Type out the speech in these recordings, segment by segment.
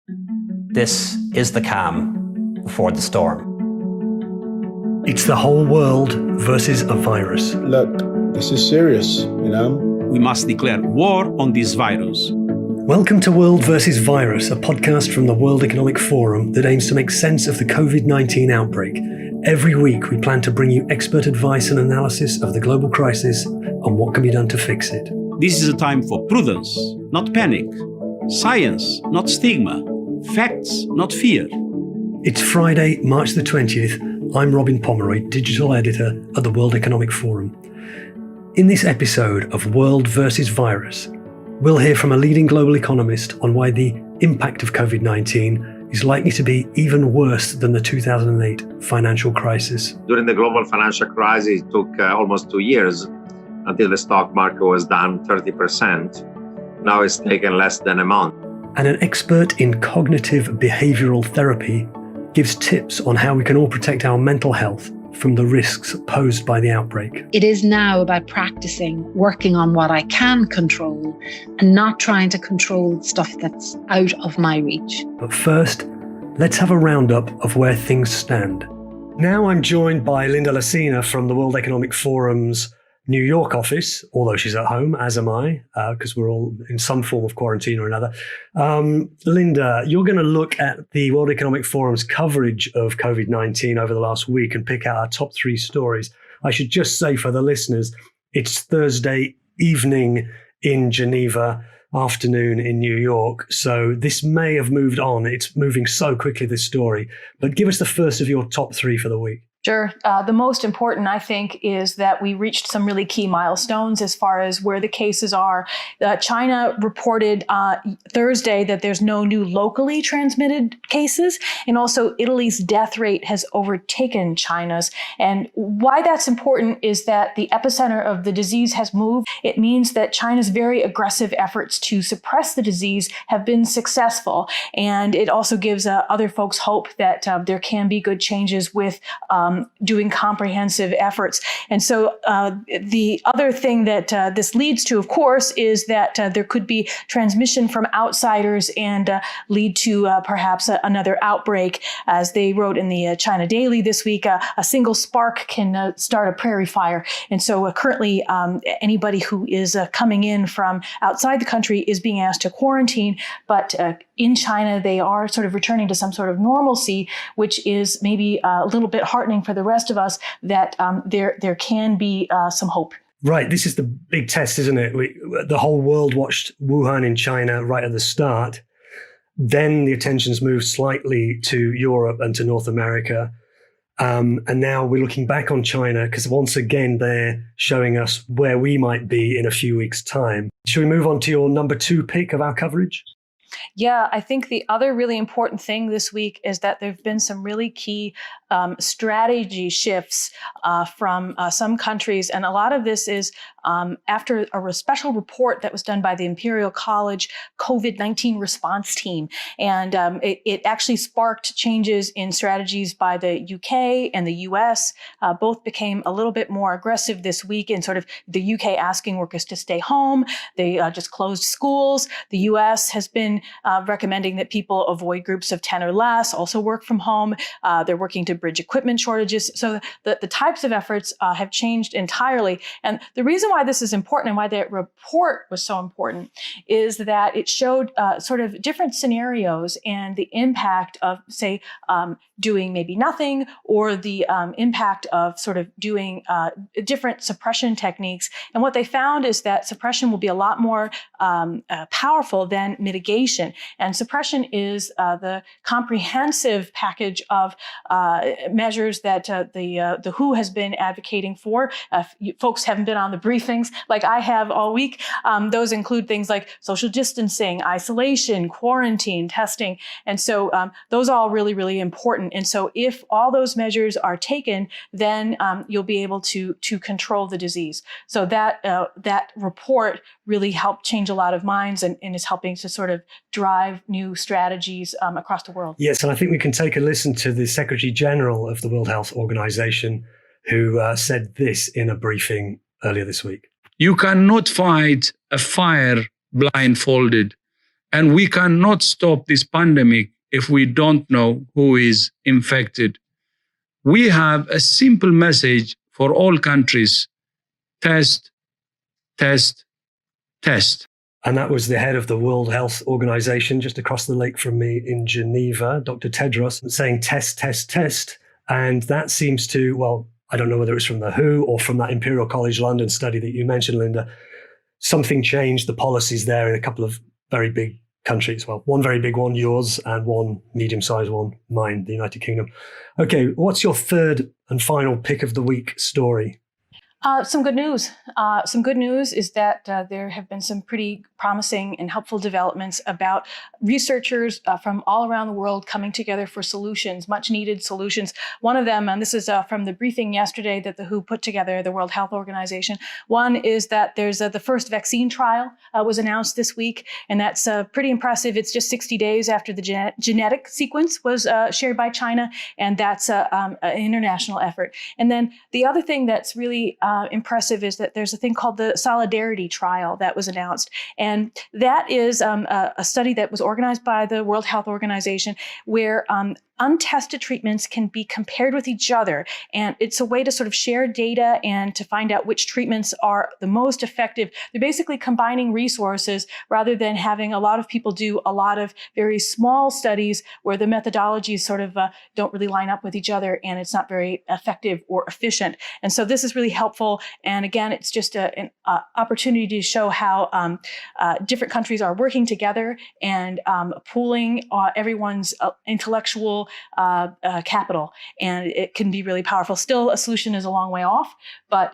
This is the calm before the storm. It's the whole world versus a virus. Look, this is serious, We must declare war on this virus. Welcome to World versus Virus, a podcast from the World Economic Forum that aims to make sense of the COVID-19 outbreak. Every week, we plan to bring you expert advice and analysis of the global crisis and what can be done to fix it. This is a time for prudence, not panic. Science, not stigma. Facts, not fear. It's Friday, March the 20th. I'm Robin Pomeroy, digital editor at the World Economic Forum. In this episode of World versus Virus, we'll hear from a leading global economist on why the impact of COVID-19 is likely to be even worse than the 2008 financial crisis. During the global financial crisis, it took almost 2 years until the stock market was down 30%. Now it's taken less than a month. And an expert in cognitive behavioral therapy gives tips on how we can all protect our mental health from the risks posed by the outbreak. It is now about practicing working on what I can control and not trying to control stuff that's out of my reach. But first, let's have a roundup of where things stand. Now I'm joined by Linda Lacina from the World Economic Forum's New York office, although she's at home, as am I, because we're all in some form of quarantine or another. Linda, you're going to look at the World Economic Forum's coverage of COVID-19 over the last week and pick out our top 3 stories. I should just say for the listeners, it's Thursday evening in Geneva, afternoon in New York. So this may have moved on. It's moving so quickly, this story. But give us the first of your top 3 for the week. Sure. The most important, I think, is that we reached some really key milestones as far as where the cases are. China reported Thursday that there's no new locally transmitted cases, and also Italy's death rate has overtaken China's. And why that's important is that the epicenter of the disease has moved. It means that China's very aggressive efforts to suppress the disease have been successful. And it also gives other folks hope that there can be good changes with doing comprehensive efforts. And so the other thing that this leads to, of course, is that there could be transmission from outsiders and lead to perhaps another outbreak. As they wrote in the China Daily this week, a single spark can start a prairie fire. And so currently anybody who is coming in from outside the country is being asked to quarantine. But in China, they are sort of returning to some sort of normalcy, which is maybe a little bit heartening for the rest of us that there can be some hope. Right. This is the big test, isn't it? The whole world watched Wuhan in China right at the start. Then the attention's moved slightly to Europe and to North America. And now we're looking back on China because once again, they're showing us where we might be in a few weeks' time. Should we move on to your number 2 pick of our coverage? Yeah, I think the other really important thing this week is that there have been some really key strategy shifts from some countries. And a lot of this is after a special report that was done by the Imperial College COVID-19 response team. And it actually sparked changes in strategies by the UK and the US. Both became a little bit more aggressive this week in sort of the UK asking workers to stay home. They just closed schools. The US has been recommending that people avoid groups of 10 or less, also work from home. They're working to bridge equipment shortages. So the types of efforts have changed entirely. And the reason why this is important and why that report was so important is that it showed sort of different scenarios and the impact of, say, doing maybe nothing or the impact of sort of doing different suppression techniques. And what they found is that suppression will be a lot more powerful than mitigation. And suppression is the comprehensive package of measures that the WHO has been advocating for. If folks haven't been on the briefings like I have all week, those include things like social distancing, isolation, quarantine, testing. And so those are all really, really important. And so if all those measures are taken, then you'll be able to control the disease. So that report really helped change a lot of minds and is helping to sort of drive new strategies across the world. Yes, and I think we can take a listen to the Secretary General of the World Health Organization, who said this in a briefing earlier this week. You cannot fight a fire blindfolded. And we cannot stop this pandemic if we don't know who is infected. We have a simple message for all countries: test, test, test. And that was the head of the World Health Organization just across the lake from me in Geneva, Dr. Tedros, saying test, test, test. And that seems to, well, I don't know whether it's from the WHO or from that Imperial College London study that you mentioned, Linda. Something changed the policies there in a couple of very big countries. Well, one very big one, yours, and one medium-sized one, mine, the United Kingdom. Okay, what's your third and final pick of the week story? Some good news. Some good news is that there have been some pretty promising and helpful developments about researchers from all around the world coming together for solutions, much needed solutions. One of them, and this is from the briefing yesterday that the WHO put together, the World Health Organization. One is that there's the first vaccine trial was announced this week, and that's pretty impressive. It's just 60 days after the genetic sequence was shared by China, and that's an international effort. And then the other thing that's really impressive is that there's a thing called the Solidarity Trial that was announced. And that is a study that was organized by the World Health Organization where untested treatments can be compared with each other. And it's a way to sort of share data and to find out which treatments are the most effective. They're basically combining resources rather than having a lot of people do a lot of very small studies where the methodologies sort of don't really line up with each other and it's not very effective or efficient. And so this is really helpful. And again, it's just an opportunity to show how different countries are working together and pooling everyone's intellectual capital, and it can be really powerful. Still, a solution is a long way off, but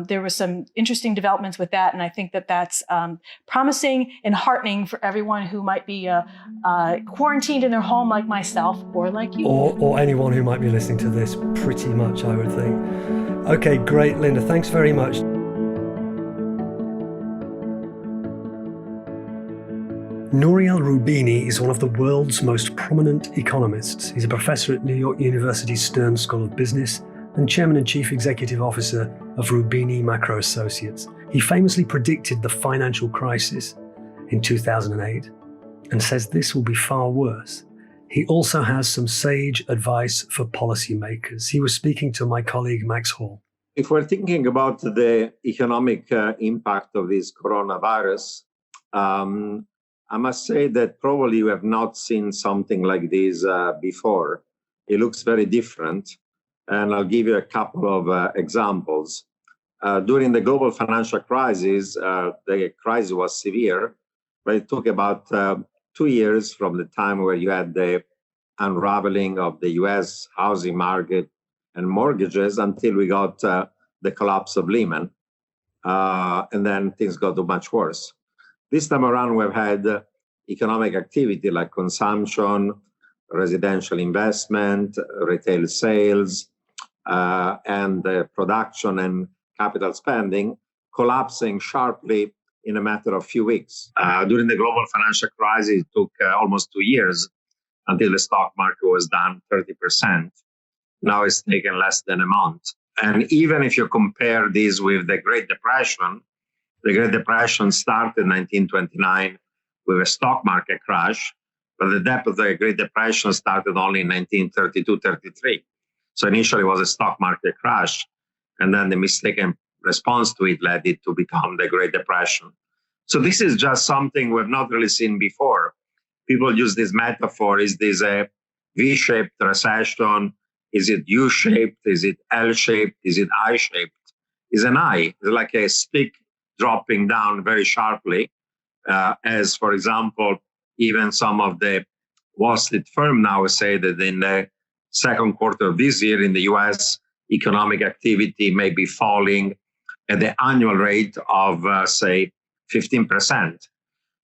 there was some interesting developments with that, and I think that that's promising and heartening for everyone who might be quarantined in their home, like myself, or like you, or anyone who might be listening to this. Pretty much, I would think. Okay, great, Linda. Thanks very much. Nouriel Roubini is one of the world's most prominent economists. He's a professor at New York University's Stern School of Business and chairman and chief executive officer of Roubini Macro Associates. He famously predicted the financial crisis in 2008 and says this will be far worse. He also has some sage advice for policymakers. He was speaking to my colleague Max Hall. If we're thinking about the economic impact of this coronavirus, I must say that probably you have not seen something like this before. It looks very different, and I'll give you a couple of examples. During the global financial crisis, the crisis was severe, but it took about 2 years from the time where you had the unraveling of the US housing market and mortgages until we got the collapse of Lehman, and then things got much worse. This time around, we've had economic activity like consumption, residential investment, retail sales, and production and capital spending collapsing sharply in a matter of few weeks. During the global financial crisis, it took almost 2 years until the stock market was down 30%. Now it's taken less than a month. And even if you compare this with the Great Depression, the Great Depression started in 1929 with a stock market crash, but the depth of the Great Depression started only in 1932-33. So initially it was a stock market crash, and then the mistaken response to it led it to become the Great Depression. So this is just something we've not really seen before. People use this metaphor: is this a V-shaped recession? Is it U-shaped? Is it L-shaped? Is it I-shaped? It's an I. It's like a stick dropping down very sharply, as, for example, even some of the Wall Street firms now say that in the second quarter of this year in the US, economic activity may be falling at the annual rate of, say, 15%,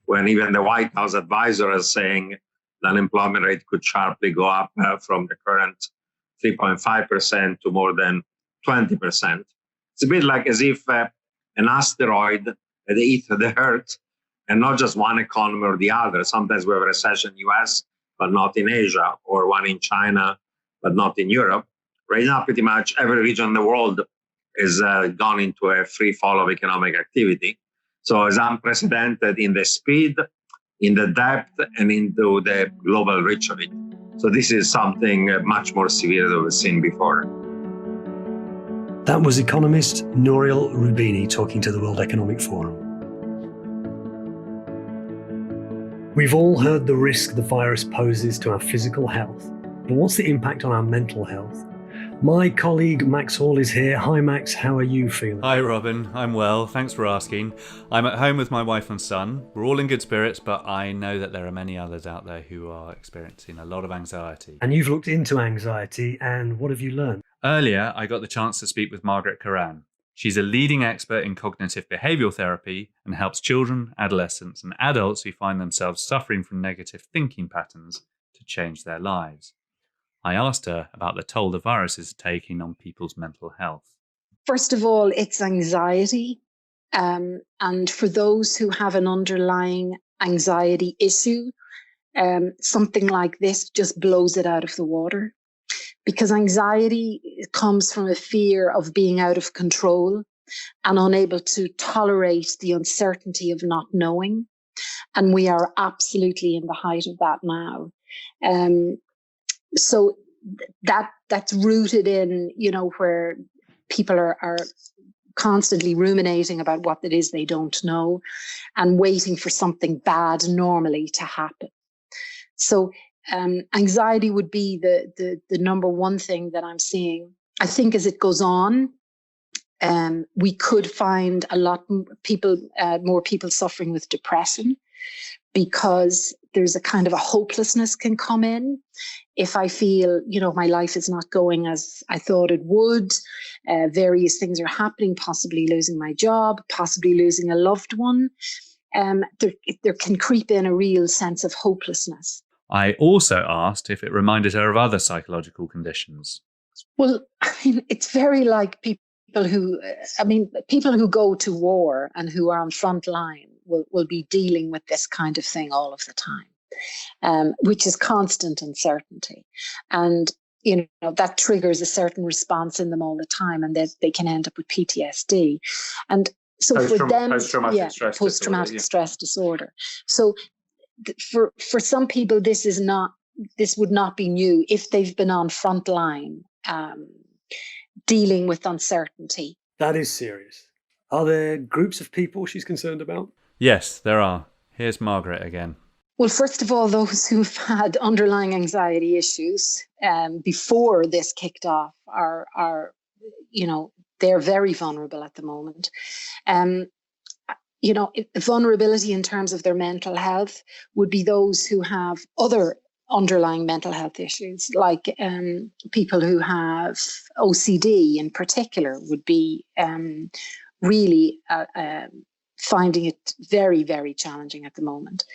when even the White House advisor is saying the unemployment rate could sharply go up from the current 3.5% to more than 20%. It's a bit like as if an asteroid had hit the Earth, and not just one economy or the other. Sometimes we have a recession in the US, but not in Asia, or one in China, but not in Europe. Right now, pretty much every region in the world is gone into a free fall of economic activity. So it's unprecedented in the speed, in the depth and into the global reach of it. So this is something much more severe than we've seen before. That was economist Nouriel Roubini talking to the World Economic Forum. We've all heard the risk the virus poses to our physical health, but what's the impact on our mental health? My colleague Max Hall is here. Hi Max, how are you feeling? Hi Robin, I'm well, thanks for asking. I'm at home with my wife and son. We're all in good spirits, but I know that there are many others out there who are experiencing a lot of anxiety. And you've looked into anxiety, and what have you learned? Earlier, I got the chance to speak with Margaret Curran. She's a leading expert in cognitive behavioural therapy and helps children, adolescents and adults who find themselves suffering from negative thinking patterns to change their lives. I asked her about the toll the virus is taking on people's mental health. First of all, it's anxiety. And for those who have an underlying anxiety issue, something like this just blows it out of the water. Because anxiety comes from a fear of being out of control and unable to tolerate the uncertainty of not knowing. And we are absolutely in the height of that now. So that's rooted in, where people are constantly ruminating about what it is they don't know and waiting for something bad normally to happen. So anxiety would be the number one thing that I'm seeing. I think as it goes on, we could find a lot more people suffering with depression, because there's a kind of a hopelessness can come in. If I feel, my life is not going as I thought it would, various things are happening, possibly losing my job, possibly losing a loved one, there can creep in a real sense of hopelessness. I also asked if it reminded her of other psychological conditions. Well, it's very like people who go to war and who are on front line will be dealing with this kind of thing all of the time, which is constant uncertainty. And, that triggers a certain response in them all the time, and they can end up with PTSD. And so for them, post-traumatic stress disorder. So for some people, this would not be new if they've been on front line dealing with uncertainty. That is serious. Are there groups of people she's concerned about? Yes, there are. Here's Margaret again. Well, first of all, those who've had underlying anxiety issues before this kicked off are they're very vulnerable at the moment. Vulnerability in terms of their mental health would be those who have other underlying mental health issues, like people who have OCD in particular would be really finding it very, very challenging at the moment.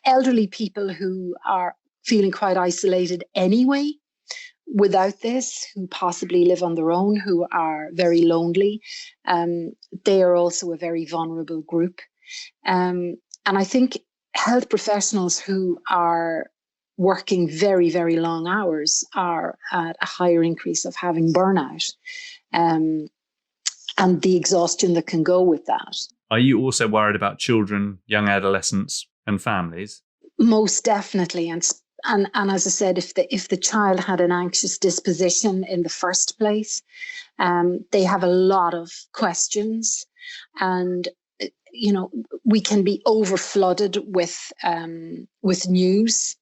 Elderly people who are feeling quite isolated anyway without this, who possibly live on their own, who are very lonely, they are also a very vulnerable group. And I think health professionals who are working very, very long hours are at a higher increase of having burnout and the exhaustion that can go with that. Are you also worried about children, young adolescents and families? Most definitely. And as I said, if the child had an anxious disposition in the first place, they have a lot of questions, and we can be overflooded with news,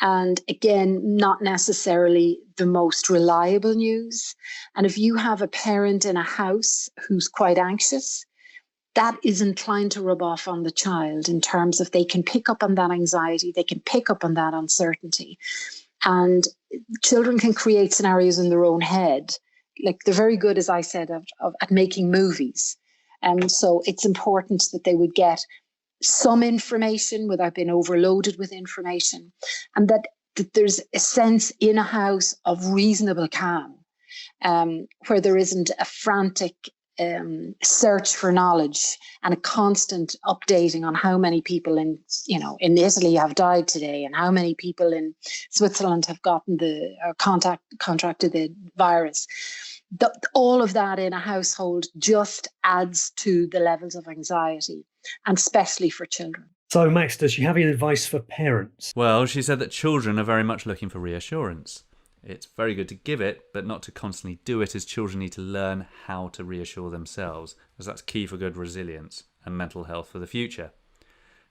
and again, not necessarily the most reliable news. And if you have a parent in a house who's quite anxious, that is inclined to rub off on the child in terms of they can pick up on that anxiety, they can pick up on that uncertainty. And children can create scenarios in their own head. Like, they're very good, as I said, at making movies. And so it's important that they would get some information without being overloaded with information, and that there's a sense in a house of reasonable calm, where there isn't a frantic search for knowledge and a constant updating on how many people in Italy have died today and how many people in Switzerland have gotten contracted the virus. All of that in a household just adds to the levels of anxiety, and especially for children. So, Max, does she have any advice for parents? Well, she said that children are very much looking for reassurance. It's very good to give it, but not to constantly do it, as children need to learn how to reassure themselves, as that's key for good resilience and mental health for the future.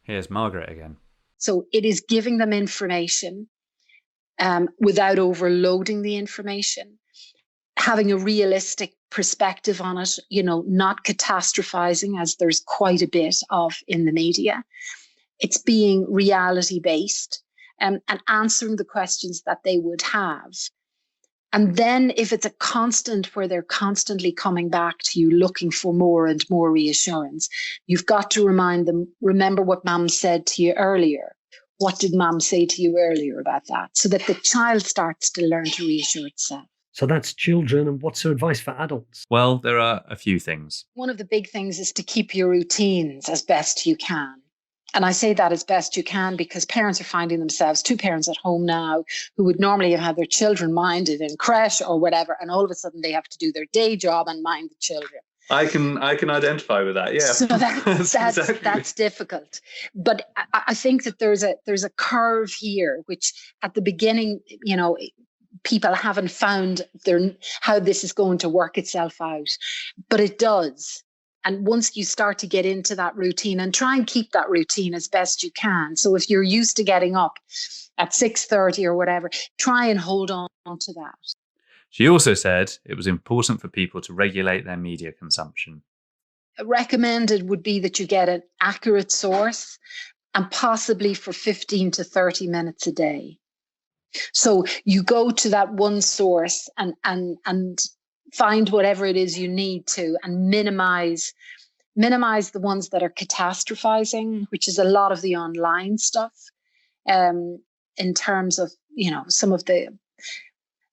Here's Margaret again. So it is giving them information without overloading the information, having a realistic perspective on it, not catastrophizing, as there's quite a bit of in the media. It's being reality-based and answering the questions that they would have. And then if it's a constant where they're constantly coming back to you looking for more and more reassurance, you've got to remind them, remember what Mum said to you earlier. What did Mum say to you earlier about that? So that the child starts to learn to reassure itself. So that's children. And what's her advice for adults? Well, there are a few things. One of the big things is to keep your routines as best you can. And I say that as best you can because parents are finding themselves, 2 parents at home now who would normally have had their children minded in creche or whatever, and all of a sudden they have to do their day job and mind the children. I can identify with that, yeah. So that's difficult. But I think that there's a curve here, which at the beginning, people haven't found how this is going to work itself out, but it does. And once you start to get into that routine, and try and keep that routine as best you can. So if you're used to getting up at 6:30 or whatever, try and hold on to that. She also said it was important for people to regulate their media consumption. Recommended would be that you get an accurate source, and possibly for 15 to 30 minutes a day. So you go to that one source and find whatever it is you need to, and minimize the ones that are catastrophizing, which is a lot of the online stuff, in terms of, some of the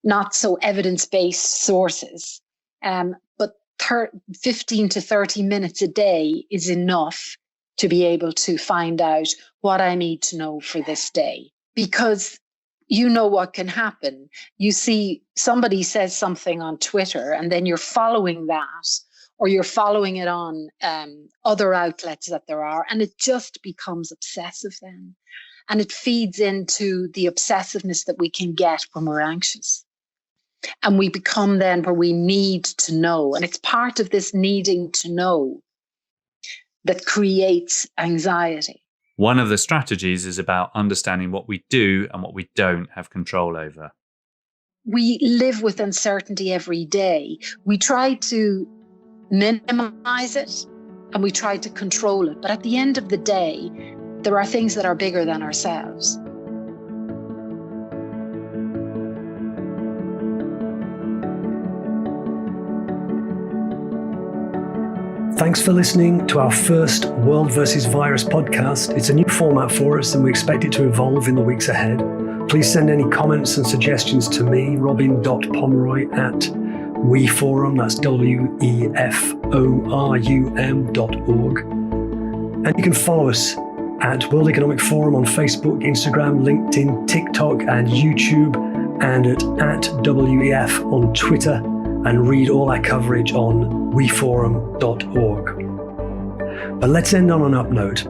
not so evidence-based sources. But 15 to 30 minutes a day is enough to be able to find out what I need to know for this day. Because you know what can happen. You see somebody says something on Twitter and then you're following that, or you're following it on other outlets that there are, and it just becomes obsessive then. And it feeds into the obsessiveness that we can get when we're anxious. And we become then where we need to know. And it's part of this needing to know that creates anxiety. One of the strategies is about understanding what we do and what we don't have control over. We live with uncertainty every day. We try to minimize it and we try to control it. But at the end of the day, there are things that are bigger than ourselves. Thanks for listening to our first World vs. Virus podcast. It's a new format for us and we expect it to evolve in the weeks ahead. Please send any comments and suggestions to me, robin.pomeroy@WeForum, that's WEFORUM.org. And you can follow us at World Economic Forum on Facebook, Instagram, LinkedIn, TikTok, and YouTube, and at WEF on Twitter, and read all our coverage on weforum.org. But let's end on an up note.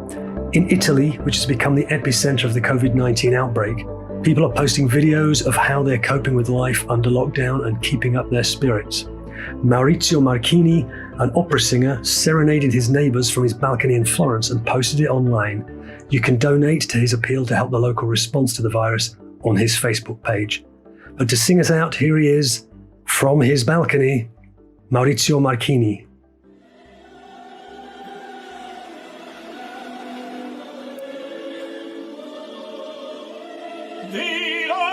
In Italy, which has become the epicenter of the COVID-19 outbreak, people are posting videos of how they're coping with life under lockdown and keeping up their spirits. Maurizio Marchini, an opera singer, serenaded his neighbors from his balcony in Florence and posted it online. You can donate to his appeal to help the local response to the virus on his Facebook page. But to sing us out, here he is, from his balcony, Maurizio Marchini. Vincerò,